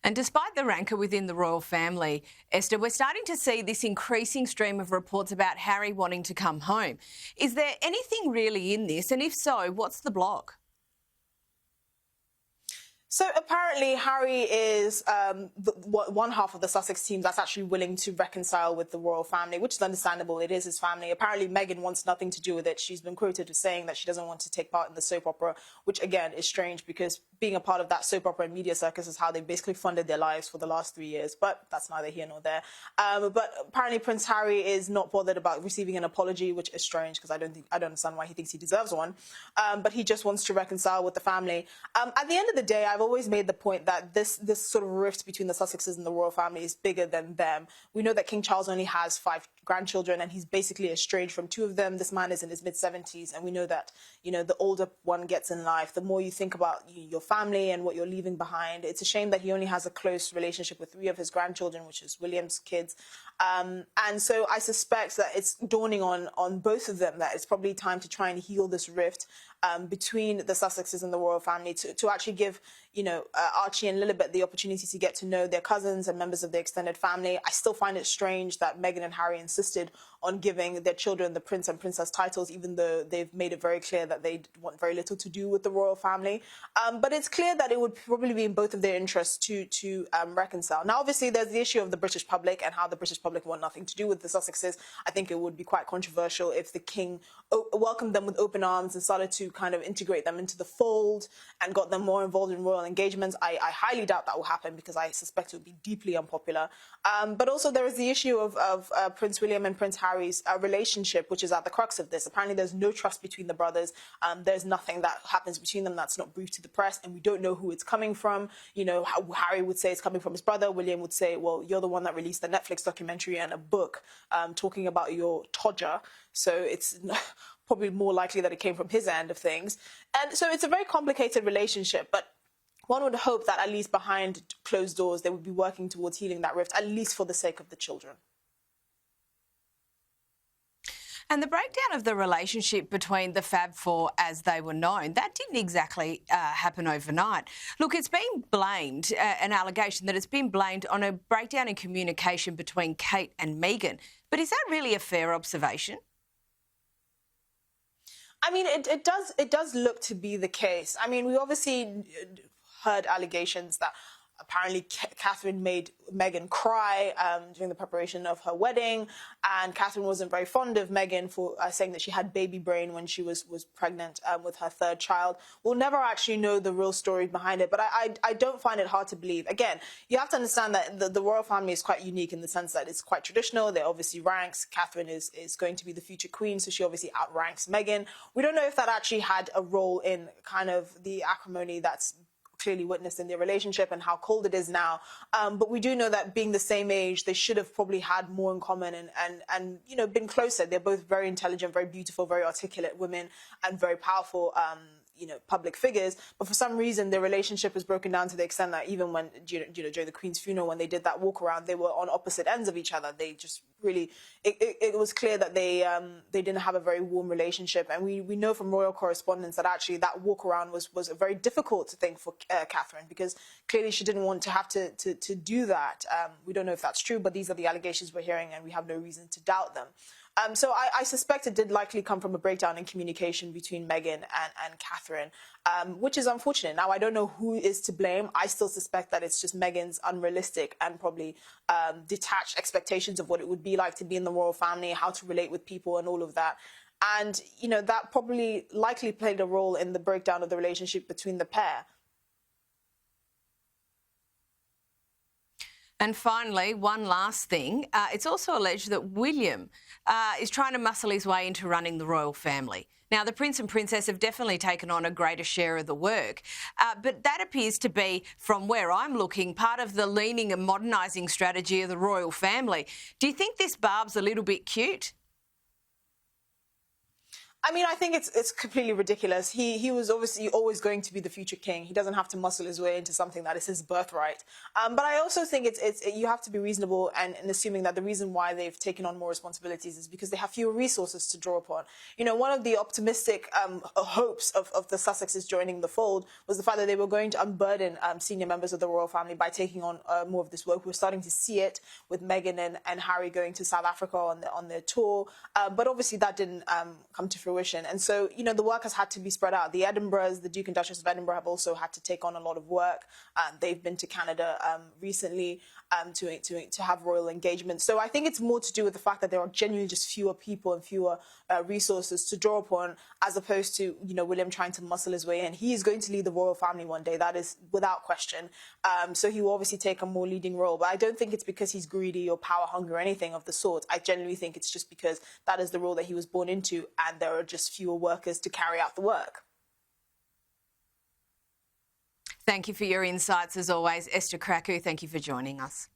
And despite the rancour within the royal family, Esther, we're starting to see this increasing stream of reports about Harry wanting to come home. Is there anything really in this? And if so, what's the block? So apparently Harry is one half of the Sussex team that's actually willing to reconcile with the royal family, which is understandable. It is his family. Apparently Meghan wants nothing to do with it. She's been quoted as saying that she doesn't want to take part in the soap opera, which again is strange because being a part of that soap opera and media circus is how they basically funded their lives for the last 3 years. But that's neither here nor there. But apparently Prince Harry is not bothered about receiving an apology, which is strange because I don't understand why he thinks he deserves one. But he just wants to reconcile with the family. At the end of the day, I've always made the point that this sort of rift between the Sussexes and the royal family is bigger than them. We know that King Charles only has 5 grandchildren and he's basically estranged from 2 of them. This man is in his mid-70s, and we know that, you know, the older one gets in life, the more you think about your family and what you're leaving behind. It's a shame that he only has a close relationship with 3 of his grandchildren, which is William's kids. And so I suspect that it's dawning on both of them that it's probably time to try and heal this rift between the Sussexes and the royal family to actually give, you know, Archie and Lilibet the opportunity to get to know their cousins and members of the extended family. I still find it strange that Meghan and Harry insisted on giving their children the prince and princess titles, even though they've made it very clear that they want very little to do with the royal family. But it's clear that it would probably be in both of their interests to reconcile. Now, obviously, there's the issue of the British public and how the British public want nothing to do with the Sussexes. I think it would be quite controversial if the king welcomed them with open arms and started to kind of integrate them into the fold and got them more involved in royal engagements. I highly doubt that will happen because I suspect it would be deeply unpopular. But also there is the issue of Prince William and Prince Harry's relationship, which is at the crux of this. Apparently there's no trust between the brothers. There's nothing that happens between them that's not briefed to the press, and we don't know who it's coming from. You know, how Harry would say it's coming from his brother. William would say, well, you're the one that released the Netflix documentary and a book talking about your Todger. So it's probably more likely that it came from his end of things. And so it's a very complicated relationship, but one would hope that at least behind closed doors, they would be working towards healing that rift, at least for the sake of the children. And the breakdown of the relationship between the Fab Four as they were known, that didn't exactly happen overnight. Look, it's been blamed, an allegation that it's been blamed on a breakdown in communication between Kate and Meghan. But is that really a fair observation? I mean, it does look to be the case. I mean, we obviously heard allegations that apparently Catherine made Meghan cry during the preparation of her wedding, and Catherine wasn't very fond of Meghan for saying that she had baby brain when she was pregnant with her 3rd child. We'll never actually know the real story behind it, but I don't find it hard to believe. Again, you have to understand that the royal family is quite unique in the sense that it's quite traditional. There are obviously ranks. Catherine is going to be the future queen, so she obviously outranks Meghan. We don't know if that actually had a role in kind of the acrimony that's clearly witnessed in their relationship and how cold it is now. But we do know that being the same age, they should have probably had more in common and you know, been closer. They're both very intelligent, very beautiful, very articulate women and very powerful, you know, public figures. But for some reason, their relationship was broken down to the extent that even when, you know, during the Queen's funeral, when they did that walk around, they were on opposite ends of each other. They just really, it was clear that they didn't have a very warm relationship. And we know from royal correspondence that actually that walk around was a very difficult thing for Catherine, because clearly she didn't want to have to do that. We don't know if that's true, but these are the allegations we're hearing and we have no reason to doubt them. So I suspect it did likely come from a breakdown in communication between Meghan and Catherine, which is unfortunate. Now, I don't know who is to blame. I still suspect that it's just Meghan's unrealistic and probably detached expectations of what it would be like to be in the royal family, how to relate with people and all of that. And, you know, that probably likely played a role in the breakdown of the relationship between the pair. And finally, one last thing. It's also alleged that William is trying to muscle his way into running the royal family. Now, the Prince and Princess have definitely taken on a greater share of the work, but that appears to be, from where I'm looking, part of the leaning and modernising strategy of the royal family. Do you think this barb's a little bit cute? I mean, I think it's completely ridiculous. He was obviously always going to be the future king. He doesn't have to muscle his way into something that is his birthright. But I also think you have to be reasonable and assuming that the reason why they've taken on more responsibilities is because they have fewer resources to draw upon. You know, one of the optimistic hopes of the Sussexes joining the fold was the fact that they were going to unburden senior members of the royal family by taking on more of this work. We're starting to see it with Meghan and Harry going to South Africa on their tour. But obviously that didn't come to fruition. And so, you know, the work has had to be spread out. The Edinburghs, the Duke and Duchess of Edinburgh have also had to take on a lot of work. They've been to Canada recently to have royal engagement. So I think it's more to do with the fact that there are genuinely just fewer people and fewer resources to draw upon, as opposed to, you know, William trying to muscle his way in. He is going to lead the royal family one day. That is without question. So he will obviously take a more leading role. But I don't think it's because he's greedy or power hungry or anything of the sort. I genuinely think it's just because that is the role that he was born into, and there are just fewer workers to carry out the work. Thank you for your insights as always. Esther Krakue, thank you for joining us.